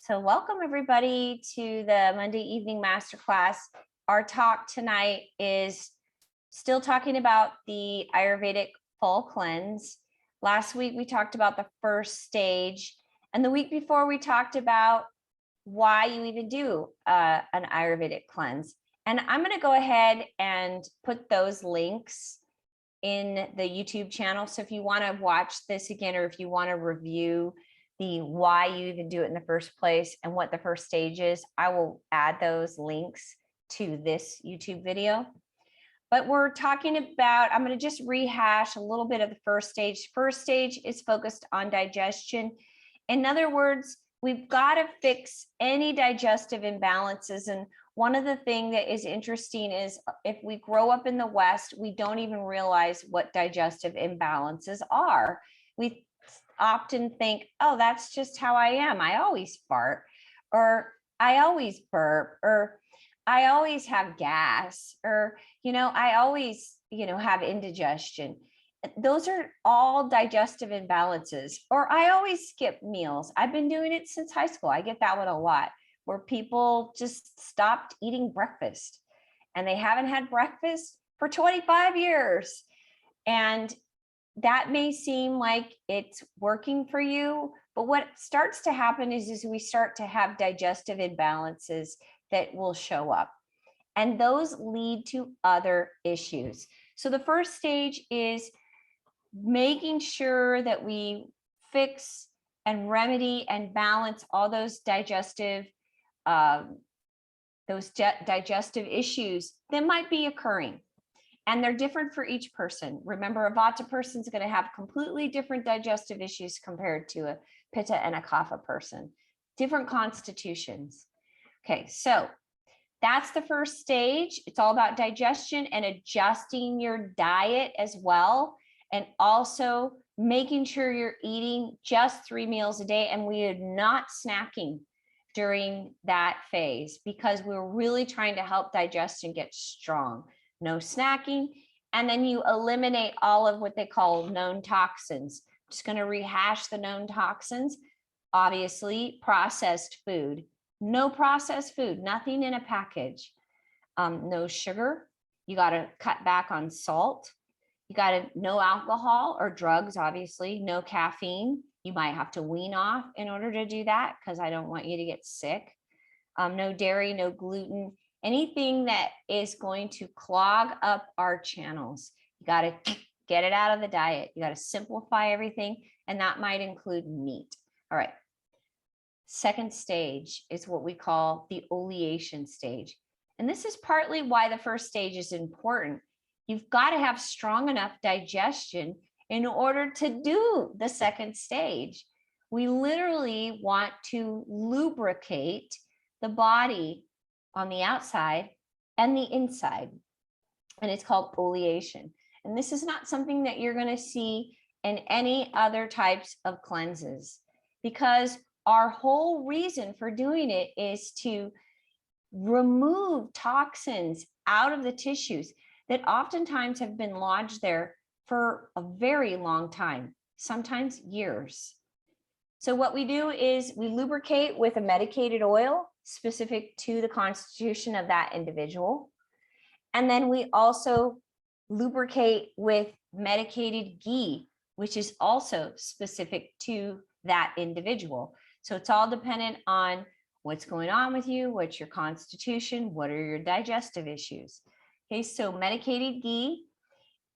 So welcome everybody to the Monday evening masterclass. Our talk tonight is still talking about the Ayurvedic Fall cleanse. Last week we talked about the first stage, and the week before we talked about why you even do an Ayurvedic cleanse. And I'm going to go ahead and put those links in the YouTube channel. So if you want to watch this again, or if you want to review the why you even do it in the first place and what the first stage is, I will add those links to this YouTube video. But we're talking about, I'm going to just rehash a little bit of the first stage. First stage is focused on digestion. In other words, we've got to fix any digestive imbalances. And one of the things that is interesting is if we grow up in the West, we don't even realize what digestive imbalances are. We often think, oh, that's just how I am. I always fart, or I always burp, or I always have gas, or, I always, have indigestion. Those are all digestive imbalances. Or I always skip meals. I've been doing it since high school. I get that one a lot, where people just stopped eating breakfast and they haven't had breakfast for 25 years. And that may seem like it's working for you, but what starts to happen is we start to have digestive imbalances that will show up, and those lead to other issues. So the first stage is making sure that we fix and remedy and balance all those digestive issues that might be occurring. And they're different for each person. Remember, a Vata person is going to have completely different digestive issues compared to a Pitta and a Kapha person, different constitutions. Okay, so that's the first stage. It's all about digestion and adjusting your diet as well. And also making sure you're eating just 3 meals a day, and we are not snacking during that phase, because we're really trying to help digestion get strong. No snacking. And then you eliminate all of what they call known toxins. I'm just going to rehash the known toxins. Obviously, processed food. No processed food, nothing in a package. No sugar. You got to cut back on salt. You got to no alcohol or drugs, obviously. No caffeine. You might have to wean off in order to do that, because I don't want you to get sick. No dairy, no gluten. Anything that is going to clog up our channels. You got to get it out of the diet. You got to simplify everything, and that might include meat. All right. Second stage is what we call the oleation stage. And this is partly why the first stage is important. You've got to have strong enough digestion in order to do the second stage. We literally want to lubricate the body on the outside and the inside, and it's called oleation. And this is not something that you're going to see in any other types of cleanses, because our whole reason for doing it is to remove toxins out of the tissues that oftentimes have been lodged there for a very long time, sometimes years. So what we do is we lubricate with a medicated oil specific to the constitution of that individual. And then we also lubricate with medicated ghee, which is also specific to that individual. So it's all dependent on what's going on with you, what's your constitution, what are your digestive issues. Okay, so medicated ghee,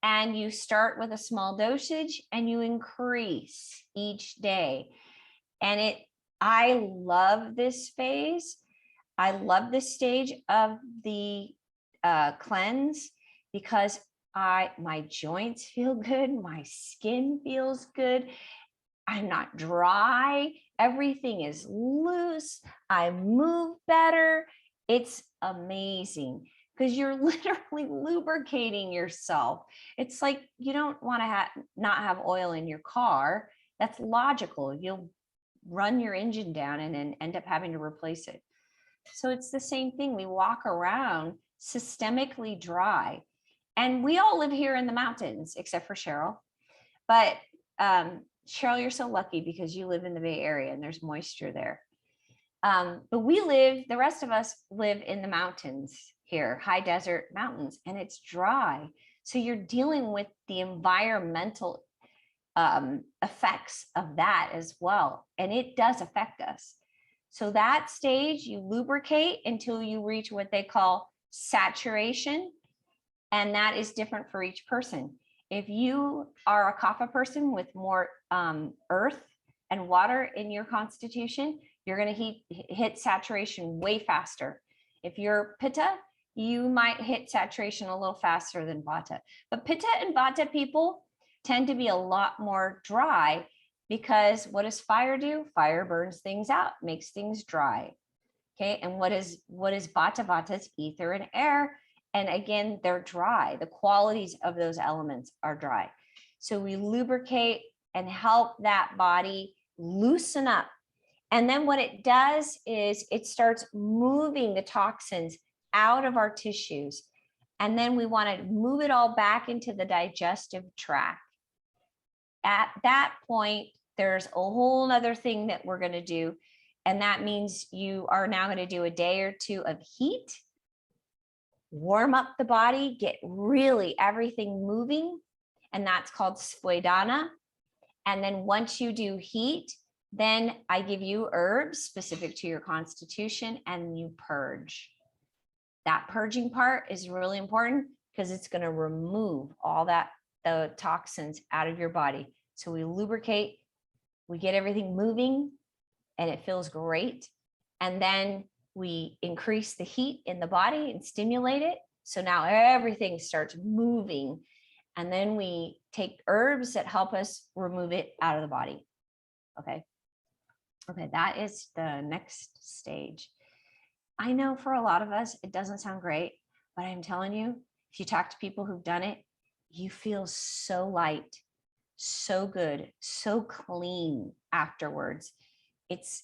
and you start with a small dosage and you increase each day. And I love this phase. I love this stage of the cleanse, because my joints feel good, my skin feels good, I'm not dry, everything is loose, I move better. It's amazing, because you're literally lubricating yourself. It's like you don't want to not have oil in your car. That's logical. You'll run your engine down and then end up having to replace it. So it's the same thing. We walk around systemically dry, and we all live here in the mountains, except for Cheryl. But Cheryl, you're so lucky because you live in the Bay Area and there's moisture there. But the rest of us live in the mountains here, high desert mountains, and it's dry. So you're dealing with the environmental effects of that as well. And it does affect us. So that stage, you lubricate until you reach what they call saturation. And that is different for each person. If you are a kapha person with more earth and water in your constitution, you're going to hit saturation way faster. If you're pitta, you might hit saturation a little faster than vata. But pitta and vata people tend to be a lot more dry, because what does fire do? Fire burns things out, makes things dry. Okay, and what is vata? Vata is ether and air. And again, they're dry. The qualities of those elements are dry. So we lubricate and help that body loosen up. And then what it does is it starts moving the toxins out of our tissues. And then we want to move it all back into the digestive tract. At that point, there's a whole other thing that we're going to do. And that means you are now going to do a day or two of heat, warm up the body, get really everything moving. And that's called svedana. And then once you do heat, then I give you herbs specific to your constitution and you purge. That purging part is really important because it's going to remove all the toxins out of your body. So we lubricate, we get everything moving, and it feels great. And then we increase the heat in the body and stimulate it. So now everything starts moving. And then we take herbs that help us remove it out of the body. Okay. Okay, that is the next stage. I know for a lot of us, it doesn't sound great, but I'm telling you, if you talk to people who've done it, you feel so light, so good, so clean afterwards. It's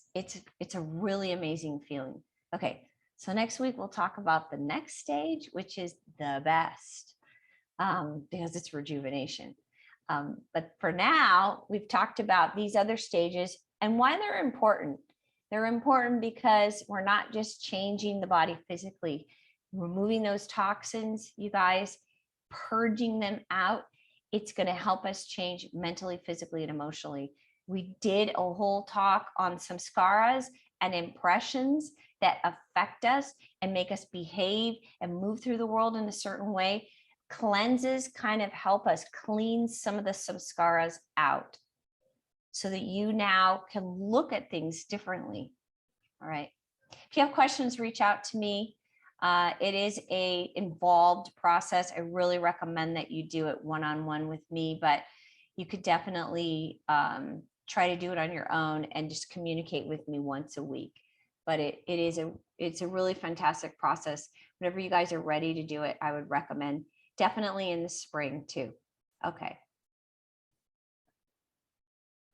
a really amazing feeling. Okay, so next week we'll talk about the next stage, which is the best, because it's rejuvenation. But for now, we've talked about these other stages and why they're important. They're important because we're not just changing the body physically, removing those toxins, you guys, purging them out. It's going to help us change mentally, physically, and emotionally. We did a whole talk on samskaras and impressions that affect us and make us behave and move through the world in a certain way. Cleanses kind of help us clean some of the samskaras out so that you now can look at things differently. All right. If you have questions, reach out to me. It is an involved process. I really recommend that you do it one-on-one with me, but you could definitely try to do it on your own and just communicate with me once a week. But it's a really fantastic process. Whenever you guys are ready to do it, I would recommend definitely in the spring too. Okay.